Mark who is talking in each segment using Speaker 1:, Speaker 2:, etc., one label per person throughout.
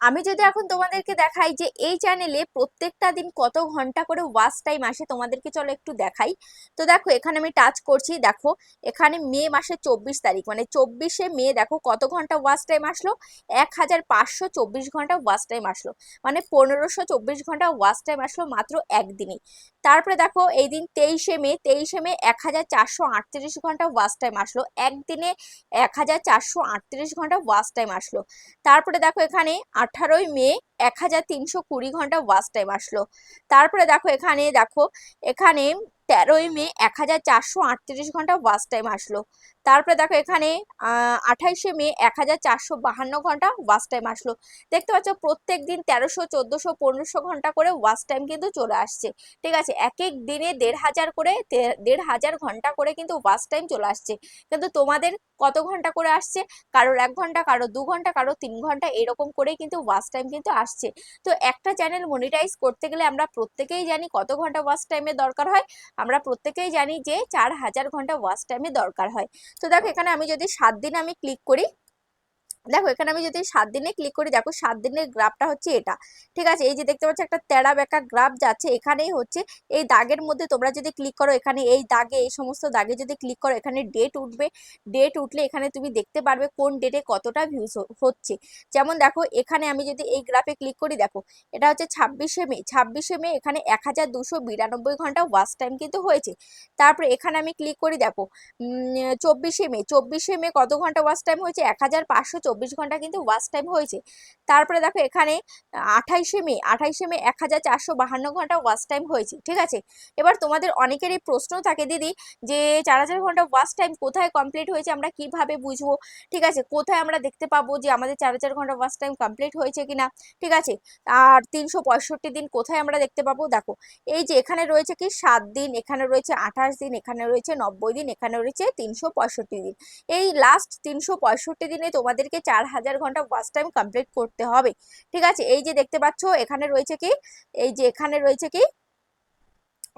Speaker 1: আমি যদি এখন তোমাদেরকে দেখাই যে এই চ্যানেলে প্রত্যেকটা দিন কত ঘন্টা করে ওয়াচ টাইম আসে, তোমাদেরকে চলো একটু দেখাই। তো দেখো এখানে আমি টাচ করছি, দেখো এখানে মে মাসের 24 তারিখ, মানে 24শে মে, দেখো কত ঘন্টা ওয়াচ টাইম আসলো, 1524 ঘন্টা ওয়াচ টাইম আসলো, মানে 1524 ঘন্টা ওয়াচ টাইম আসলো মাত্র একদিনে। তারপরে দেখো এই দিন 23শে মে, 23শে মে 1438 ঘন্টা ওয়াচ টাইম আসলো একদিনে, 1438 ঘন্টা ওয়াচ টাইম আসলো। তারপরে দেখো এখানে 18ই মে 1320 ঘন্টা ওয়াচ টাইম আসলো। তারপরে দেখো এখানে, দেখো এখানে 13ই মে 1438 ঘন্টা ওয়াচ টাইম আসলো। তারপরে দেখো এখানে 28শে মে 1452 ঘন্টা ওয়াচ টাইম আসলো। দেখতে পাচ্ছ প্রত্যেক দিন 1300, 1400, 1500 ঘন্টা করে ওয়াচ টাইম কিন্তু চলে আসছে। ঠিক আছে, এক এক দিনে 1500 করে, 1500 ঘন্টা করে কিন্তু ওয়াচ টাইম চলে আসছে। কিন্তু তোমাদের কত ঘন্টা করে আসছে? কারোর 1 ঘন্টা, কারো 2 ঘন্টা, কারো 3 ঘন্টা, এরকম করে কিন্তু ওয়াচ টাইম কিন্তু আসছে। তো একটা চ্যানেল মনিটাইজ করতে গেলে আমরা প্রত্যেকেই জানি কত ঘন্টা ওয়াচ টাইমের দরকার হয়। আমরা প্রত্যেকেই জানি যে 4000 ঘন্টা ওয়াচ টাইমের দরকার হয়। তো দেখো এখানে আমি যদি 7 দিন আমি ক্লিক করি, দেখো এখানে আমি যদি 7 দিনে ক্লিক করি, দেখো 7 দিনের গ্রাফটা হচ্ছে এটা। ঠিক আছে, এই যে দেখতে পাচ্ছ একটা তেড়া বেঁকা গ্রাফ যাচ্ছে, এখানেই হচ্ছে এই দাগের মধ্যে তোমরা যদি ক্লিক করো, এখানে এই দাগে, এই সমস্ত দাগে যদি ক্লিক করো, এখানে ডেট উঠবে। ডেট উঠলে এখানে তুমি দেখতে পারবে কোন ডেটে কতটা ভিউজ হচ্ছে। যেমন দেখো এখানে আমি যদি এই গ্রাফে ক্লিক করি, দেখো এটা হচ্ছে 26শে মে, 26শে মে এখানে 1292 ঘন্টা ওয়াচ টাইম কিন্তু হয়েছে। তারপরে এখানে আমি ক্লিক করি, দেখো 24শে মে, 24শে মে কত ঘন্টা ওয়াচ টাইম হয়েছে? 1524 ঘন্টা কিন্তু ওয়াচ টাইম হয়েছে। তারপরে দেখো এখানে 28শে মে, 28শে মে 1452 ঘন্টা ওয়াচ টাইম হয়েছে। ঠিক আছে, এবার তোমাদের অনেকেরই প্রশ্ন থাকে, দিদি যে 4000 ঘন্টা ওয়াচ টাইম কোথায় কমপ্লিট হয়েছে, আমরা কিভাবে বুঝবো? ঠিক আছে, কোথায় আমরা দেখতে পাবো যে আমাদের 4000 ঘন্টা ওয়াচ টাইম কমপ্লিট হয়েছে কিনা? ঠিক আছে, আর 365 দিন কোথায় আমরা দেখতে পাবো? দেখো এই যে এখানে রয়েছে কি 7 দিন, এখানে রয়েছে 28 দিন, এখানে রয়েছে 90 দিন, এখানে রয়েছে 365 দিন। এই লাস্ট 365 দিনে তোমাদেরকে 4000 ঘন্টা ওয়াচ টাইম কমপ্লিট করতে হবে। ঠিক আছে, এই যে দেখতে পাচ্ছ এখানে রয়েছে কি, এই যে এখানে রয়েছে কি,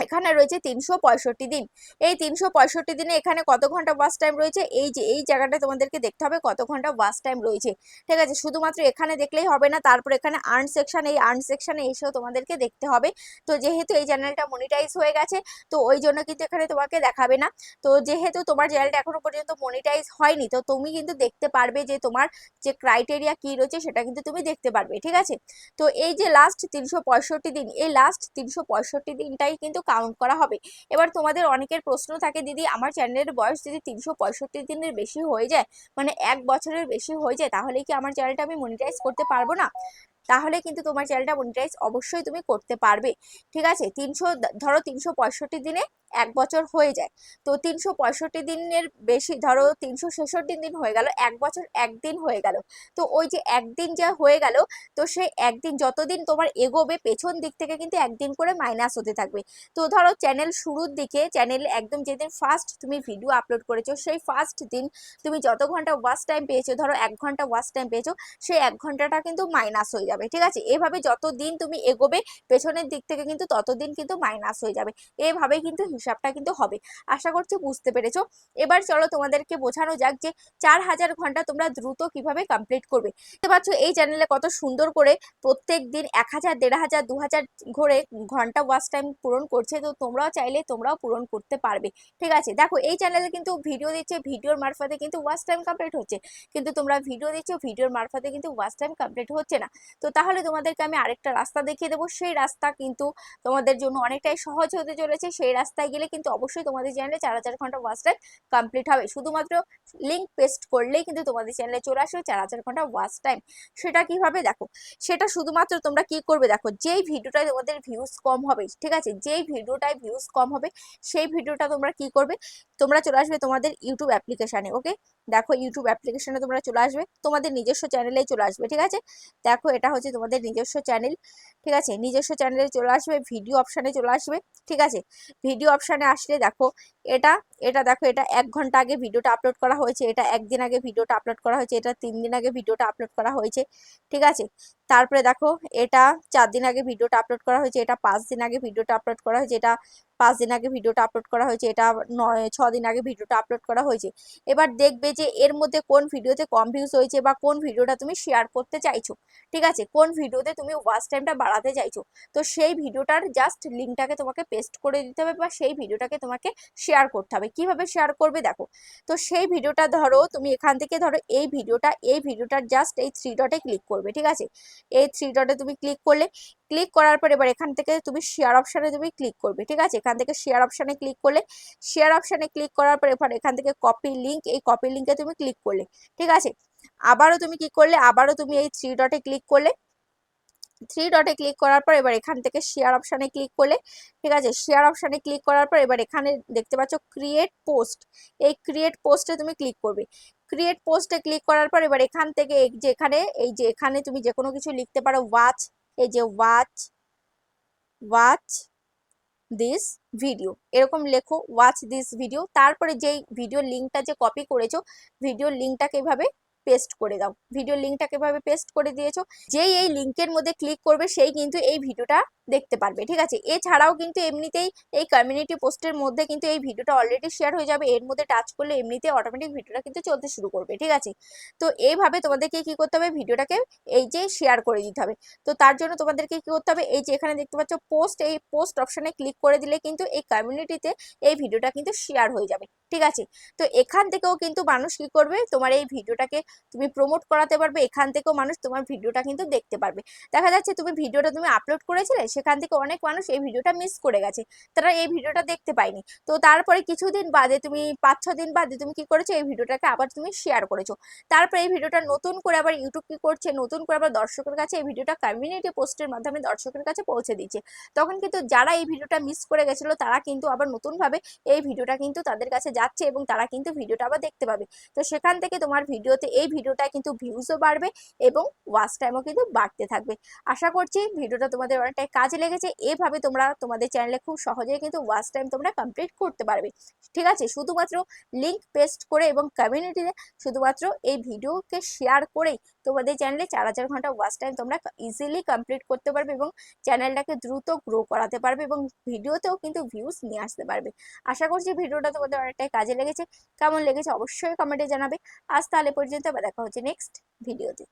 Speaker 1: এখানে রয়েছে 365 দিন। এই 365 দিনে এখানে কত ঘন্টা ওয়াচ টাইম রয়েছে? এই যে এই জায়গাটা তোমাদেরকে দেখতে হবে কত ঘন্টা ওয়াচ টাইম রয়েছে। ঠিক আছে, শুধুমাত্র এখানে দেখলেই হবে না, তারপর এখানে আর্ন সেকশন, এই আর্ন সেকশনে এসেও তোমাদেরকে দেখতে হবে। তো যেহেতু এই চ্যানেলটা মনিটাইজ হয়ে গেছে, তো ওই জন্য কিন্তু এখানে তোমাকে দেখাবে না। তো যেহেতু তোমার চ্যানেলটা এখনো পর্যন্ত মনিটাইজ হয়নি, তো তুমি কিন্তু দেখতে পারবে যে তোমার যে ক্রাইটেরিয়া কি রয়েছে সেটা কিন্তু তুমি দেখতে পারবে। ঠিক আছে, তো এই যে লাস্ট 365 দিন, এই লাস্ট 365 দিনটাই কিন্তু কাউন্ট করা হবে। এবার তোমাদের অনেকের প্রশ্ন থাকে, দিদি আমার চ্যানেলের বয়স যদি 365 দিনের বেশি হয়ে যায়, মানে 1 বছরের বেশি হয়ে যায়, তাহলে কি আমার চ্যানেলটা আমি মনিটাইজ করতে পারবো না? তাহলে কিন্তু তোমার চ্যানেলটা মনিটাইজ অবশ্যই তুমি করতে পারবে। ঠিক আছে, ধরো 365 দিনে 1 বছর হয়ে যায়, তো 365 দিনের বেশি, ধরো 366 দিন হয়ে গেল, 1 বছর একদিন হয়ে গেল। তো ওই যে একদিন যা হয়ে গেল, তো সেই একদিন যতদিন তোমার এগোবে, পেছন দিক থেকে কিন্তু একদিন করে মাইনাস হতে থাকবে। তো ধরো চ্যানেল শুরুর দিকে, চ্যানেল একদম যেদিন ফার্স্ট তুমি ভিডিও আপলোড করেছো, সেই ফার্স্ট দিন তুমি যত ঘন্টা ওয়াচ টাইম পেয়েছো, ধরো 1 ঘন্টা ওয়াচ টাইম পেয়েছো, সেই 1 ঘন্টাটা কিন্তু মাইনাস হয়ে যাবে। ঠিক আছে, এভাবে যতদিন তুমি এগোবে পেছনের দিক থেকে কিন্তু ততদিন কিন্তু মাইনাস হয়ে যাবে। এভাবেই কিন্তু হিসাবটা কিন্তু হবে। আশা করছি বুঝতে পেরেছো। এবার চলো তোমাদেরকে বোঝানো যাক যে 4000 ঘন্টা তোমরা দ্রুত কিভাবে কমপ্লিট করবে। দেখতে পাচ্ছ এই চ্যানেলে কত সুন্দর করে প্রত্যেক দিন 1000, 1500, 2000 করে ঘন্টা ওয়াচ টাইম পূরণ করছে। তো তোমরাও চাইলে তোমরাও পূরণ করতে পারবে। ঠিক আছে, দেখো এই চ্যানেলে কিন্তু ভিডিও দিচ্ছে, ভিডিওর মারফতে কিন্তু ওয়াচ টাইম কমপ্লিট হচ্ছে, কিন্তু তোমরা ভিডিও দিচ্ছ, ভিডিওর মারফতে কিন্তু ওয়াচ টাইম কমপ্লিট হচ্ছে না। তো তাহলে তোমাদেরকে আমি আরেকটা রাস্তা দেখিয়ে দেবো, সেই রাস্তা কিন্তু তোমাদের জন্য অনেকটাই সহজ হতে চলেছে। সেই রাস্তায় গেলে কিন্তু অবশ্যই তোমাদের চ্যানেলে 4000 ঘন্টা ওয়াচ টাইম কমপ্লিট হবে। শুধুমাত্র লিঙ্ক পেস্ট করলেই কিন্তু তোমাদের চ্যানেলে চলে আসবে 4000 ঘন্টা ওয়াচ টাইম। সেটা কিভাবে? দেখো সেটা শুধুমাত্র তোমরা কি করবে, দেখো যেই ভিডিওটায় তোমাদের ভিউজ কম হবে, ঠিক আছে, যেই ভিডিওটায় ভিউজ কম হবে, সেই ভিডিওটা তোমরা কি করবে, তোমরা চলে আসবে তোমাদের ইউটিউব অ্যাপ্লিকেশানে। ওকে, দেখো ইউটিউব অ্যাপ্লিকেশনে তোমরা চলে আসবে, তোমাদের নিজস্ব চ্যানেলেই চলে আসবে। ঠিক আছে, দেখো এটা হচ্ছে তোমাদের নিজস্ব চ্যানেল। ঠিক আছে, নিজস্ব চ্যানেলে চলে আসবে, ভিডিও অপশানে চলে আসবে। ঠিক আছে, ভিডিও অপশানে আসলে দেখো এটা, এটা দেখো এটা 1 ঘন্টা আগে ভিডিওটা আপলোড করা হয়েছে, এটা 1 দিন আগে ভিডিওটা আপলোড করা হয়েছে, এটা 3 দিন আগে ভিডিওটা আপলোড করা হয়েছে। ঠিক আছে, তারপরে দেখো এটা 4 দিন আগে ভিডিওটা আপলোড করা হয়েছে, এটা 5 দিন আগে ভিডিওটা আপলোড করা হয়েছে, এটা 5 দিন আগে ভিডিওটা আপলোড করা হয়েছে, এটা 6 দিন আগে ভিডিওটা আপলোড করা হয়েছে। এবার দেখবে যে এর মধ্যে কোন ভিডিওতে কম ভিউজ হয়েছে বা কোন ভিডিওটা তুমি শেয়ার করতে চাইছো, ঠিক আছে, কোন ভিডিওতে তুমি ওয়াচ টাইমটা বাড়াতে চাইছো। তো সেই ভিডিওটার জাস্ট লিঙ্কটাকে তোমাকে পেস্ট করে দিতে হবে বা সেই ভিডিওটাকে তোমাকে শেয়ার করতে হবে। কিভাবে শেয়ার করবে দেখো, তো সেই ভিডিওটা ধরো তুমি এখান থেকে ধরো এই ভিডিওটার জাস্ট এই 3 ডটে ক্লিক করবে, ঠিক আছে, এই 3 ডটে তুমি ক্লিক করলে, ক্লিক করার পর এবার এখান থেকে তুমি শেয়ার অপশানে তুমি ক্লিক করবে, ঠিক আছে, এখান থেকে শেয়ার অপশানে ক্লিক করলে, শেয়ার অপশানে ক্লিক করার পর এবার এখান থেকে কপি লিঙ্ক, এই কপি লিঙ্কে তুমি ক্লিক করলে, ঠিক আছে, আবারও তুমি কি করলে, আবারও তুমি এই 3 ডটে ক্লিক করলে, 3 ডটে ক্লিক করার পর এবার এখান থেকে শেয়ার অপশানে ক্লিক করলে, ঠিক আছে, শেয়ার অপশানে ক্লিক করার পর এবার এখানে দেখতে পাচ্ছ ক্রিয়েট পোস্ট, এই ক্রিয়েট পোস্টে তুমি ক্লিক করবে। ক্রিয়েট পোস্টে ক্লিক করার পর এবার এখান থেকে এই যে এখানে তুমি যে কোনো কিছু লিখতে পারো, ওয়াচ, এই যে ওয়াচ, ওয়াচ দিস ভিডিও, এরকম লেখো, ওয়াচ দিস ভিডিও। তারপরে যেই ভিডিও লিঙ্কটা যে কপি করেছো, ভিডিও লিঙ্কটাকে এভাবে পেস্ট করে দাও, ভিডিও লিঙ্কটাকে এভাবে পেস্ট করে দিয়েছো। যেই এই লিঙ্কের মধ্যে ক্লিক করবে সেই কিন্তু এই ভিডিওটা দেখতে পারবে, ঠিক আছে। এছাড়াও কিন্তু এমনিতেই এই কমিউনিটি পোস্টের মধ্যে কিন্তু এই ভিডিওটা অলরেডি শেয়ার হয়ে যাবে, এর মধ্যে টাচ করলে এমনিতে অটোমেটিক ভিডিওটা কিন্তু চলতে শুরু করবে, ঠিক আছে। তো এইভাবে তোমাদেরকে কি করতে হবে, ভিডিওটাকে এই যে শেয়ার করে দিতে হবে। তো তার জন্য তোমাদেরকে কি করতে হবে, এই যে এখানে দেখতে পাচ্ছ পোস্ট, এই পোস্ট অপশনে ক্লিক করে দিলে কিন্তু এই কমিউনিটিতে এই ভিডিওটা কিন্তু শেয়ার হয়ে যাবে, ঠিক আছে। তো এখান থেকেও কিন্তু মানুষ কি করবে, তোমার এই ভিডিওটাকে তুমি প্রমোট করাতে পারবে, এখান থেকেও মানুষ তোমার ভিডিওটা কিন্তু দেখতে পারবে। দেখা যাচ্ছে তুমি ভিডিওটা তুমি আপলোড করেছিলে, সেখান থেকে অনেক মানুষ এই ভিডিওটা মিস করে গেছে, তারা এই ভিডিওটা দেখতে পায়নি। তো তারপরে কিছুদিন বাদে তুমি 5-6 দিন বাদে তুমি কি করেছো, এই ভিডিওটাকে আবার তুমি শেয়ার করেছো। তারপরে এই ভিডিওটা নতুন করে আবার ইউটিউব কি করছে, নতুন করে আবার দর্শকের কাছে এই ভিডিওটা কমিউনিটি পোস্টের মাধ্যমে দর্শকের কাছে পৌঁছে দিচ্ছে। তখন কিন্তু যারা এই ভিডিওটা মিস করে গেছিল তারা কিন্তু আবার নতুন ভাবে এই ভিডিওটা কিন্তু তাদের কাছে যাচ্ছে এবং তারা কিন্তু ভিডিওটা আবার দেখতে পাবে। তো সেখান থেকে তোমার ভিডিওতে এই ভিডিওটা কিন্তু ভিউজও বাড়বে এবং ওয়াচ টাইমও কিন্তু বাড়তে থাকবে। আশা করছি ভিডিওটা তোমাদের অনেকটাই কাজে লেগেছে। এভাবে তোমরা তোমাদের চ্যানেলে খুব সহজেই কিন্তু ওয়াচ টাইম তোমরা কমপ্লিট করতে পারবে, ঠিক আছে, শুধুমাত্র লিঙ্ক পেস্ট করে এবং কমিউনিটিতে শুধুমাত্র এই ভিডিওকে শেয়ার করেই তোমাদের চ্যানেলে 4000 ঘন্টা ওয়াচ টাইম তোমরা ইজিলি কমপ্লিট করতে পারবে এবং চ্যানেলটাকে দ্রুত গ্রো করাতে পারবে এবং ভিডিওতেও কিন্তু ভিউজ নিয়ে আসতে পারবে। আশা করছি ভিডিওটা তোমাদের অনেকটাই কাজে লেগেছে। কেমন লেগেছে অবশ্যই কমেন্টে জানাবে। আজ তাহলে পর্যন্ত, আবার দেখা হচ্ছে নেক্সট ভিডিওতে।